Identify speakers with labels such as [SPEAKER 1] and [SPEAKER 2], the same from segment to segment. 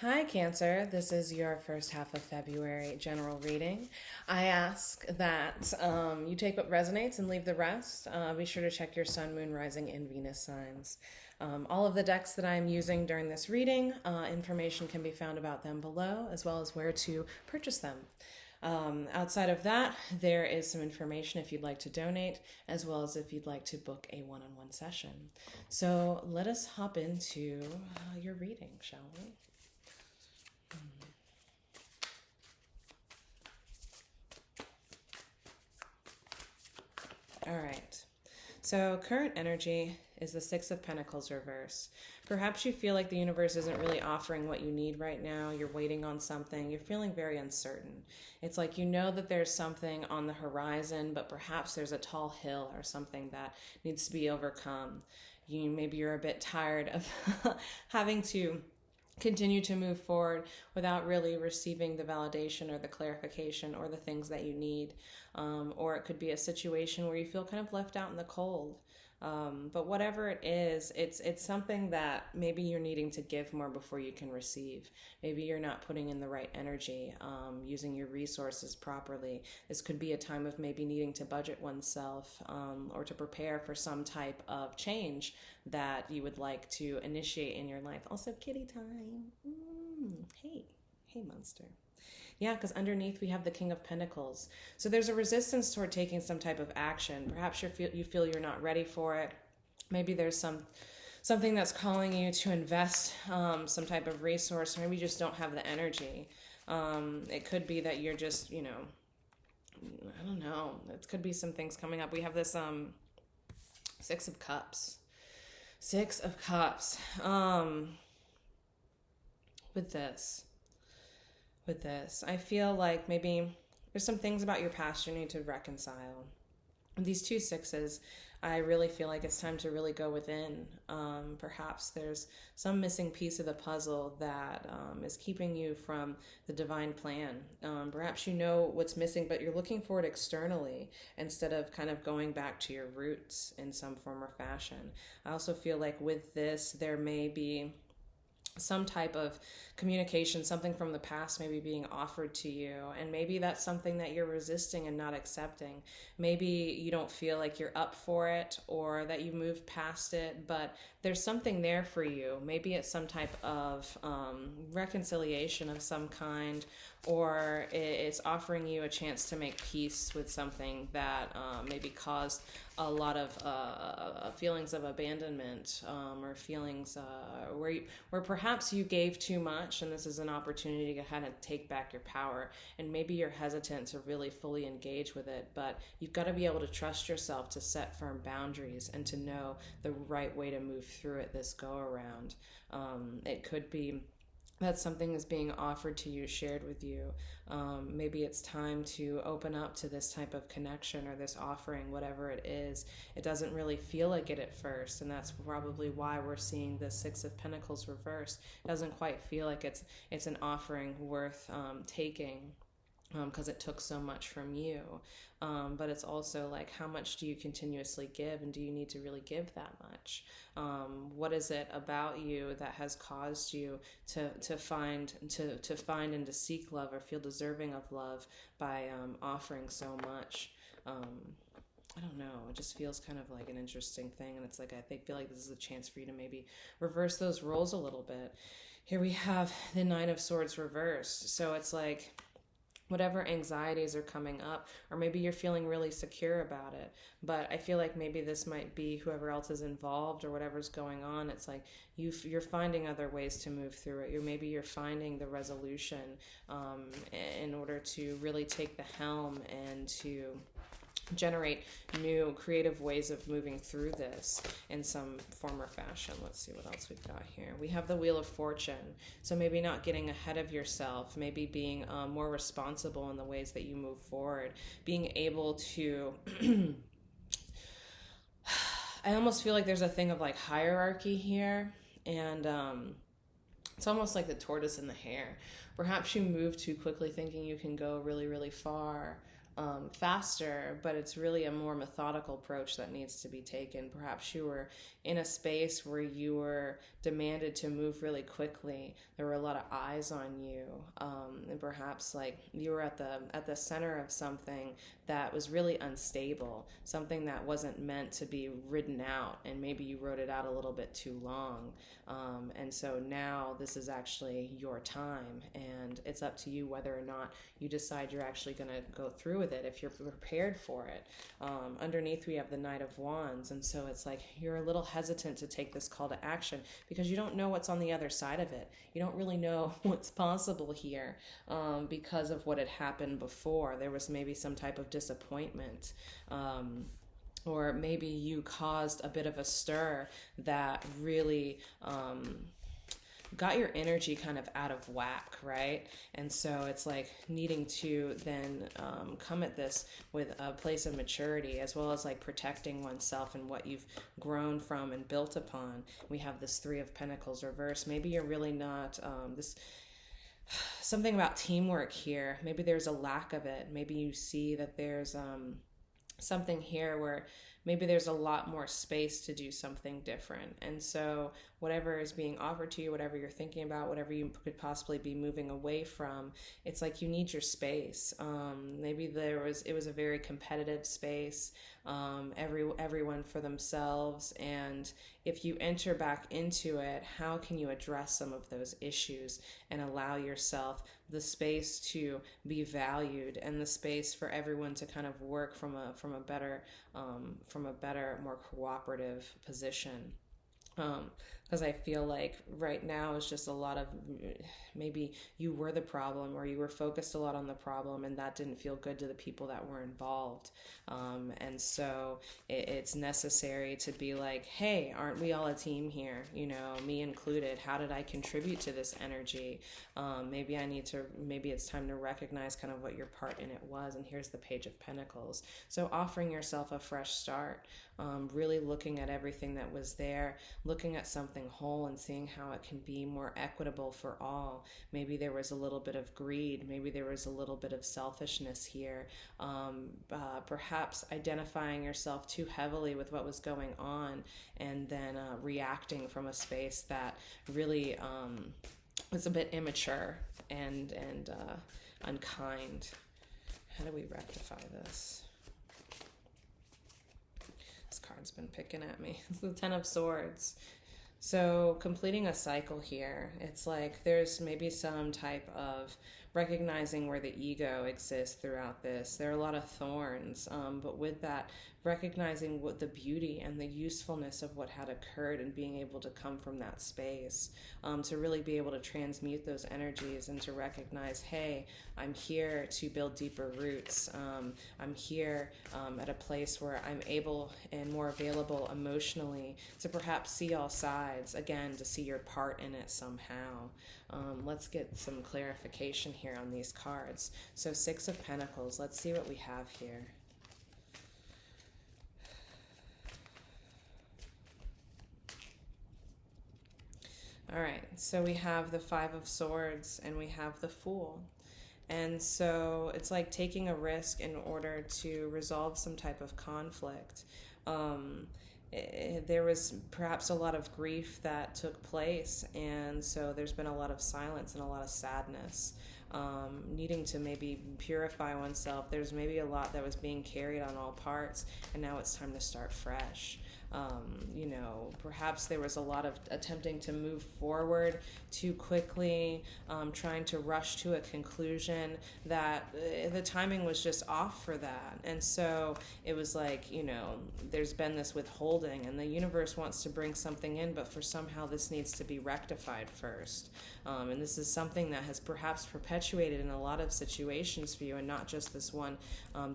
[SPEAKER 1] Hi, Cancer. This is your first half of February general reading. I ask that you take what resonates and leave the rest. Be sure to check your Sun, Moon, Rising, and Venus signs. All of the decks that I'm using during this reading, information can be found about them below, as well as where to purchase them. Outside of that, there is some information if you'd like to donate, as well as if you'd like to book a one-on-one session. So let us hop into your reading, shall we? All right. So, current energy is the Six of Pentacles reverse. Perhaps you feel like the universe isn't really offering what you need right now. You're waiting on something. You're feeling very uncertain. It's like you know that there's something on the horizon, but perhaps there's a tall hill or something that needs to be overcome. Maybe you're a bit tired of having to continue to move forward without really receiving the validation or the clarification or the things that you need. Or it could be a situation where you feel kind of left out in the cold. But whatever it is, it's something that maybe you're needing to give more before you can receive. Maybe you're not putting in the right energy, using your resources properly. This could be a time of maybe needing to budget oneself, or to prepare for some type of change that you would like to initiate in your life. Also, kitty time. Hey, monster. Yeah, because underneath we have the King of Pentacles. So there's a resistance toward taking some type of action. Perhaps you feel you're not ready for it. Maybe there's something that's calling you to invest some type of resource. Or maybe you just don't have the energy. It could be that you're just, I don't know. It could be some things coming up. We have this Six of Cups. Six of Cups. With this, I feel like maybe there's some things about your past you need to reconcile. These two sixes, I really feel like it's time to really go within. Perhaps there's some missing piece of the puzzle that is keeping you from the divine plan. Perhaps you know what's missing, but you're looking for it externally instead of kind of going back to your roots in some form or fashion. I also feel like with this, there may be some type of communication, something from the past maybe being offered to you, and maybe that's something that you're resisting and not accepting. Maybe you don't feel like you're up for it or that you moved past it, but there's something there for you. Maybe it's some type of reconciliation of some kind, or it's offering you a chance to make peace with something that maybe caused a lot of feelings of abandonment, or feelings where perhaps you gave too much, and this is an opportunity to kind of take back your power. And maybe you're hesitant to really fully engage with it, but you've got to be able to trust yourself to set firm boundaries and to know the right way to move through it this go around. It could be that something is being offered to you, shared with you. Maybe it's time to open up to this type of connection or this offering, whatever it is. It doesn't really feel like it at first, and that's probably why we're seeing the Six of Pentacles reverse. It doesn't quite feel like it's an offering worth taking, because it took so much from you. But it's also like, how much do you continuously give, and do you need to really give that much? What is it about you that has caused you to find and to seek love or feel deserving of love by offering so much? I don't know. It just feels kind of like an interesting thing, and it's like I feel like this is a chance for you to maybe reverse those roles a little bit. Here we have the Nine of Swords reversed, so it's like whatever anxieties are coming up, or maybe you're feeling really secure about it, but I feel like maybe this might be whoever else is involved or whatever's going on. It's like you're finding other ways to move through it. Maybe you're finding the resolution in order to really take the helm and to generate new creative ways of moving through this in some form or fashion. Let's see what else we've got here. We have the Wheel of Fortune. So maybe not getting ahead of yourself, maybe being more responsible in the ways that you move forward, being able to I almost feel like there's a thing of like hierarchy here, and it's almost like the tortoise and the hare. Perhaps you move too quickly thinking you can go really, really far, faster, but it's really a more methodical approach that needs to be taken. Perhaps you were in a space where you were demanded to move really quickly. There were a lot of eyes on you, and perhaps like you were at the center of something that was really unstable, something that wasn't meant to be ridden out, and maybe you wrote it out a little bit too long. And so now this is actually your time, and it's up to you whether or not you decide you're actually going to go through with it, if you're prepared for it. Underneath we have the Knight of Wands, and so it's like you're a little hesitant to take this call to action because you don't know what's on the other side of it. You don't really know what's possible here, because of what had happened before. There was maybe some type of disappointment, or maybe you caused a bit of a stir that really got your energy kind of out of whack, right? And so it's like needing to then come at this with a place of maturity, as well as like protecting oneself and what you've grown from and built upon. We have this Three of Pentacles reversed. Maybe you're really not something about teamwork here. Maybe there's a lack of it. Maybe you see that there's something here where maybe there's a lot more space to do something different. And so whatever is being offered to you, whatever you're thinking about, whatever you could possibly be moving away from, it's like you need your space. Maybe it was a very competitive space, everyone for themselves. And if you enter back into it, how can you address some of those issues and allow yourself the space to be valued and the space for everyone to kind of work from a better, more cooperative position? Because I feel like right now it's just a lot of, maybe you were the problem, or you were focused a lot on the problem, and that didn't feel good to the people that were involved. And so it's necessary to be like, hey, aren't we all a team here? You know, me included. How did I contribute to this energy? Maybe it's time to recognize kind of what your part in it was. And here's the Page of Pentacles. So offering yourself a fresh start, really looking at everything that was there, looking at something whole and seeing how it can be more equitable for all. Maybe there was a little bit of greed. Maybe there was a little bit of selfishness here. Perhaps identifying yourself too heavily with what was going on, and then reacting from a space that really was a bit immature and unkind. How do we rectify this? This card's been picking at me. It's the Ten of Swords. So completing a cycle here, it's like there's maybe some type of recognizing where the ego exists throughout this. There are a lot of thorns, but with that, recognizing what the beauty and the usefulness of what had occurred, and being able to come from that space, to really be able to transmute those energies and to recognize, hey, I'm here to build deeper roots. I'm here at a place where I'm able and more available emotionally to perhaps see all sides, again, to see your part in it somehow. Let's get some clarification here on these cards. So Six of Pentacles, let's see what we have here. All right, so we have the Five of Swords and we have the Fool. And so it's like taking a risk in order to resolve some type of conflict. There was perhaps a lot of grief that took place, and so there's been a lot of silence and a lot of sadness. Needing to maybe purify oneself. There's maybe a lot that was being carried on all parts, and now it's time to start fresh. Perhaps there was a lot of attempting to move forward too quickly, trying to rush to a conclusion that the timing was just off for that. And so it was like, there's been this withholding, and the universe wants to bring something in, but for somehow this needs to be rectified first. And this is something that has perhaps perpetuated in a lot of situations for you, and not just this one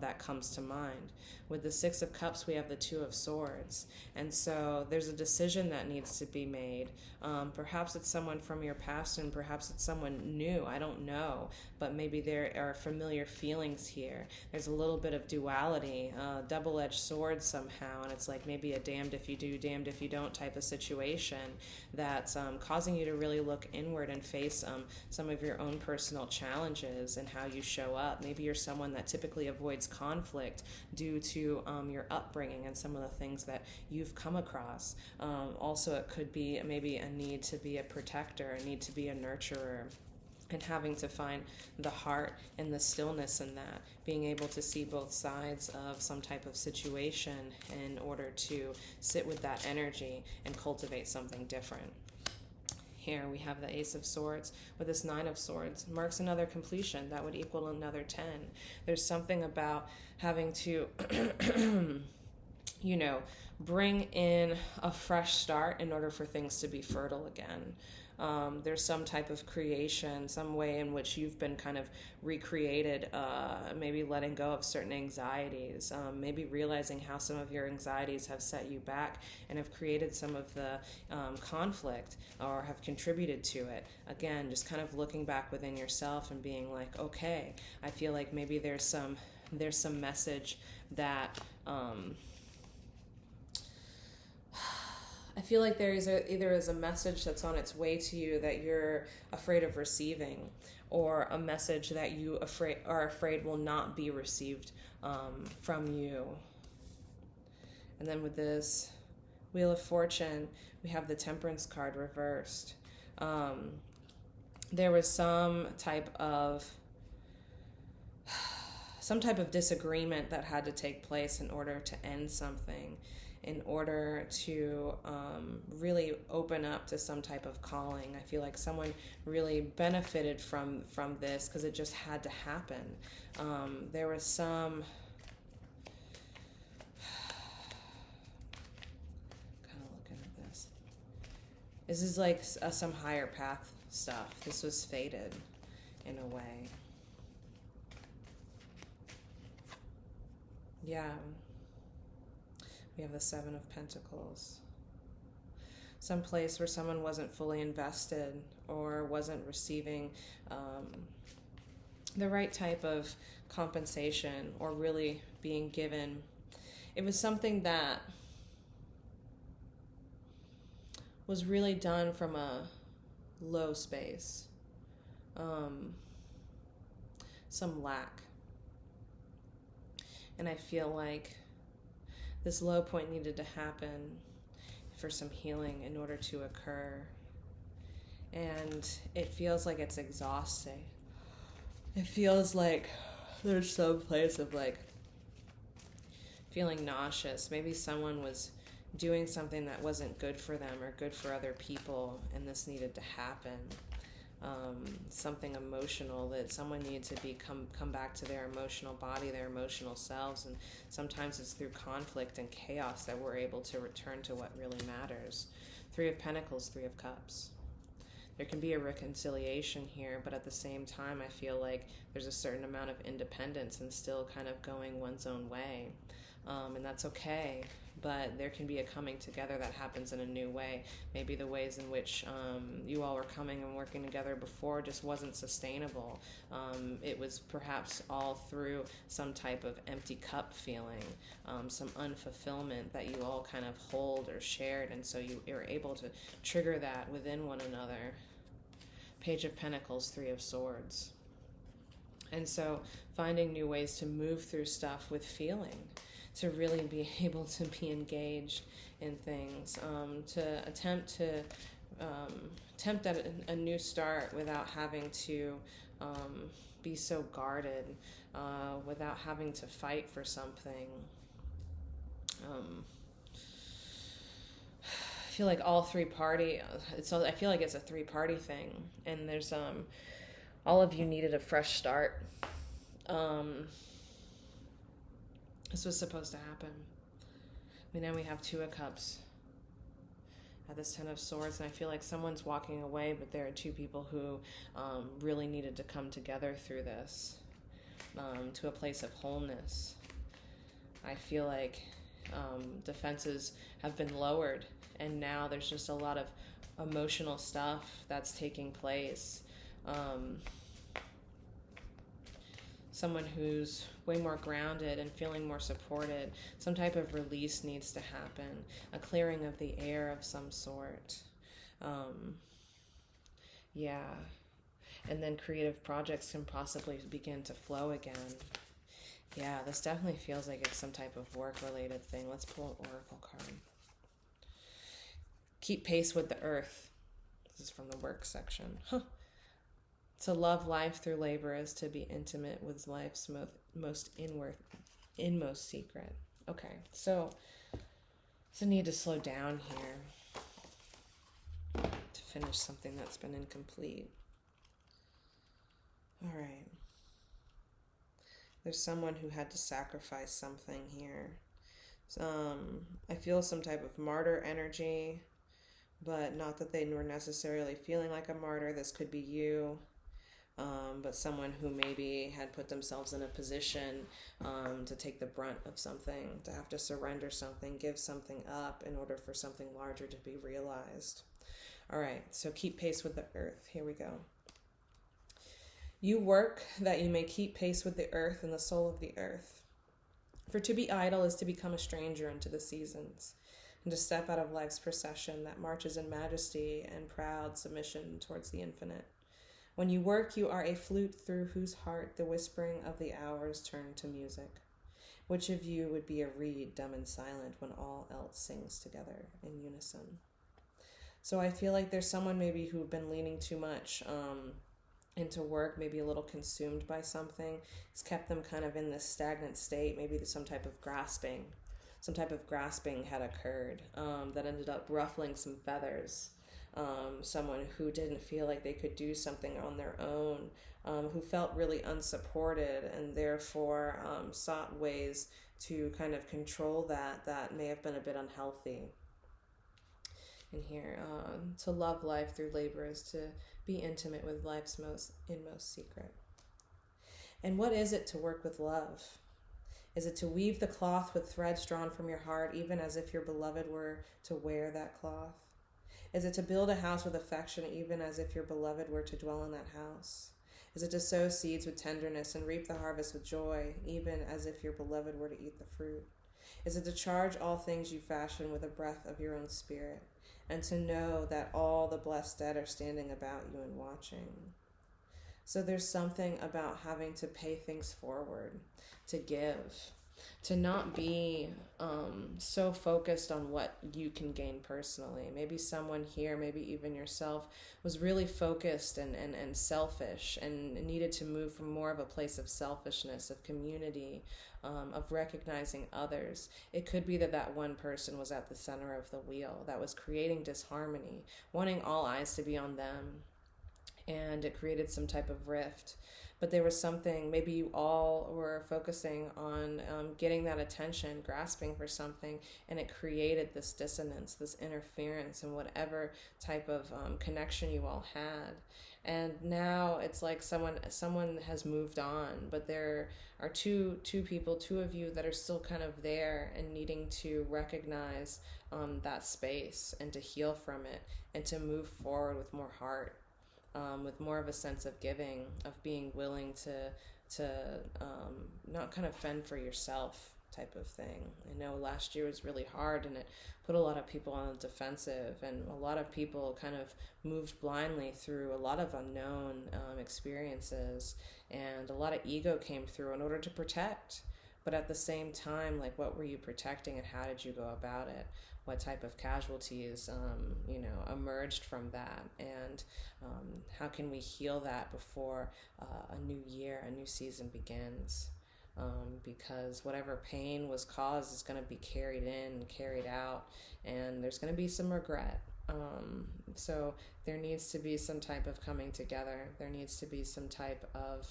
[SPEAKER 1] that comes to mind. With the Six of Cups, we have the Two of Swords. And so there's a decision that needs to be made. Perhaps it's someone from your past, and perhaps it's someone new. I don't know. But maybe there are familiar feelings here. There's a little bit of duality, double-edged sword somehow. And it's like maybe a damned if you do, damned if you don't type of situation that's causing you to really look inward and face some of your own personal challenges and how you show up. Maybe you're someone that typically avoids conflict due to your upbringing and some of the things that you've come across. Also, it could be maybe a need to be a protector, a need to be a nurturer, and having to find the heart and the stillness in that, being able to see both sides of some type of situation in order to sit with that energy and cultivate something different. Here we have the Ace of Swords with this Nine of Swords. Marks another completion. That would equal another 10. There's something about having to, bring in a fresh start in order for things to be fertile again. There's some type of creation, some way in which you've been kind of recreated, maybe letting go of certain anxieties, maybe realizing how some of your anxieties have set you back and have created some of the conflict or have contributed to it. Again, just kind of looking back within yourself and being like, okay, I feel like maybe there's some message that I feel like there is either is a message that's on its way to you that you're afraid of receiving, or a message that you are afraid will not be received from you. And then with this Wheel of Fortune, we have the Temperance card reversed. There was some type of disagreement that had to take place in order to end something, in order to really open up to some type of calling. I feel like someone really benefited from this because it just had to happen. There was some kind of looking at this. This is like some higher path stuff. This was fated in a way. Yeah. We have the Seven of Pentacles. Some place where someone wasn't fully invested or wasn't receiving the right type of compensation or really being given. It was something that was really done from a low space. Some lack. And I feel like this low point needed to happen for some healing in order to occur. And it feels like it's exhausting. It feels like there's some place of like feeling nauseous. Maybe someone was doing something that wasn't good for them or good for other people, and this needed to happen. Something emotional, that someone needed to come back to their emotional body, their emotional selves, and sometimes it's through conflict and chaos that we're able to return to what really matters. Three of Pentacles, Three of Cups. There can be a reconciliation here, but at the same time I feel like there's a certain amount of independence and still kind of going one's own way, and that's okay. But there can be a coming together that happens in a new way. Maybe the ways in which you all were coming and working together before just wasn't sustainable. It was perhaps all through some type of empty cup feeling, some unfulfillment that you all kind of hold or shared, and so you were able to trigger that within one another. Page of Pentacles, Three of Swords. And so finding new ways to move through stuff with feeling, to really be able to be engaged in things, to attempt at a new start without having to be so guarded, without having to fight for something. I feel like I feel like it's a three-party thing, and there's all of you needed a fresh start. This was supposed to happen. Now we have Two of Cups at this Ten of Swords, and I feel like someone's walking away, but there are two people who really needed to come together through this, to a place of wholeness. I feel like Defenses have been lowered, and now there's just a lot of emotional stuff that's taking place. Someone who's way more grounded and feeling more supported. Some type of release needs to happen, a clearing of the air of some sort. Yeah. And then creative projects can possibly begin to flow again. Yeah, this definitely feels like it's some type of work-related thing. Let's pull an oracle card. Keep pace with the earth. This is from the work section. To love life through labor is to be intimate with life's most inmost secret. Okay, so it's a need to slow down here to finish something that's been incomplete. All right. There's someone who had to sacrifice something here. I feel some type of martyr energy, but not that they were necessarily feeling like a martyr. This could be you. But someone who maybe had put themselves in a position to take the brunt of something, to have to surrender something, give something up in order for something larger to be realized. All right, so keep pace with the earth. Here we go. You work that you may keep pace with the earth and the soul of the earth. For to be idle is to become a stranger unto the seasons, and to step out of life's procession that marches in majesty and proud submission towards the infinite. When you work, you are a flute through whose heart the whispering of the hours turn to music. Which of you would be a reed, dumb and silent, when all else sings together in unison? So I feel like there's someone maybe who've been leaning too much into work, maybe a little consumed by something. It's kept them kind of in this stagnant state. Maybe some type of grasping had occurred that ended up ruffling some feathers. Someone who didn't feel like they could do something on their own, who felt really unsupported, and therefore sought ways to kind of control that may have been a bit unhealthy. And here, to love life through labor is to be intimate with life's inmost secret. And what is it to work with love? Is it to weave the cloth with threads drawn from your heart, even as if your beloved were to wear that cloth? Is it to build a house with affection, even as if your beloved were to dwell in that house? Is it to sow seeds with tenderness and reap the harvest with joy, even as if your beloved were to eat the fruit? Is it to charge all things you fashion with a breath of your own spirit, and to know that all the blessed dead are standing about you and watching? So there's something about having to pay things forward, to give, to not be so focused on what you can gain personally. Maybe someone here, maybe even yourself, was really focused and selfish and needed to move from more of a place of selfishness, of community, of recognizing others. It could be that one person was at the center of the wheel that was creating disharmony, wanting all eyes to be on them, and it created some type of rift. But there was something, maybe you all were focusing on getting that attention, grasping for something, and it created this dissonance, this interference in whatever type of connection you all had. And now it's like someone has moved on, but there are two people, two of you that are still kind of there and needing to recognize that space and to heal from it and to move forward with more heart. With more of a sense of giving, of being willing to not kind of fend for yourself type of thing. I know last year was really hard and it put a lot of people on the defensive, and a lot of people kind of moved blindly through a lot of unknown experiences, and a lot of ego came through in order to protect. But at the same time, like, what were you protecting and how did you go about it? What type of casualties, emerged from that? And how can we heal that before a new year, a new season begins? Because whatever pain was caused is going to be carried in, carried out, and there's going to be some regret. So there needs to be some type of coming together. There needs to be some type of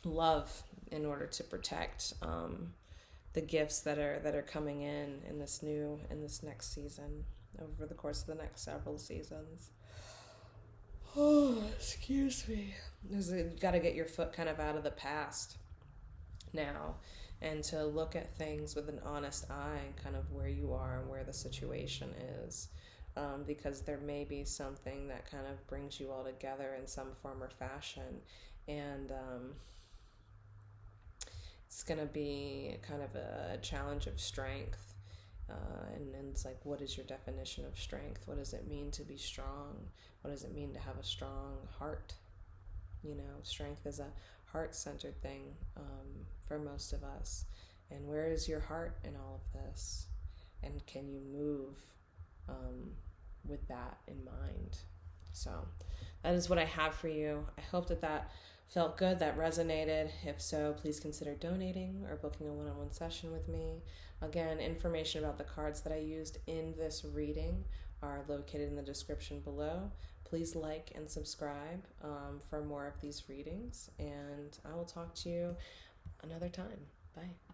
[SPEAKER 1] love in order to protect the gifts that are coming in this next season, over the course of the next several seasons. Oh, excuse me. You got to get your foot kind of out of the past now and to look at things with an honest eye and kind of where you are and where the situation is. Because there may be something that kind of brings you all together in some form or fashion. And it's going to be kind of a challenge of strength. And it's like, what is your definition of strength? What does it mean to be strong? What does it mean to have a strong heart? You know, strength is a heart-centered thing for most of us. And where is your heart in all of this? And can you move with that in mind? So that is what I have for you. I hope that felt good, that resonated. If so, please consider donating or booking a one-on-one session with me. Again, information about the cards that I used in this reading are located in the description below. Please like and subscribe for more of these readings, and I will talk to you another time. Bye.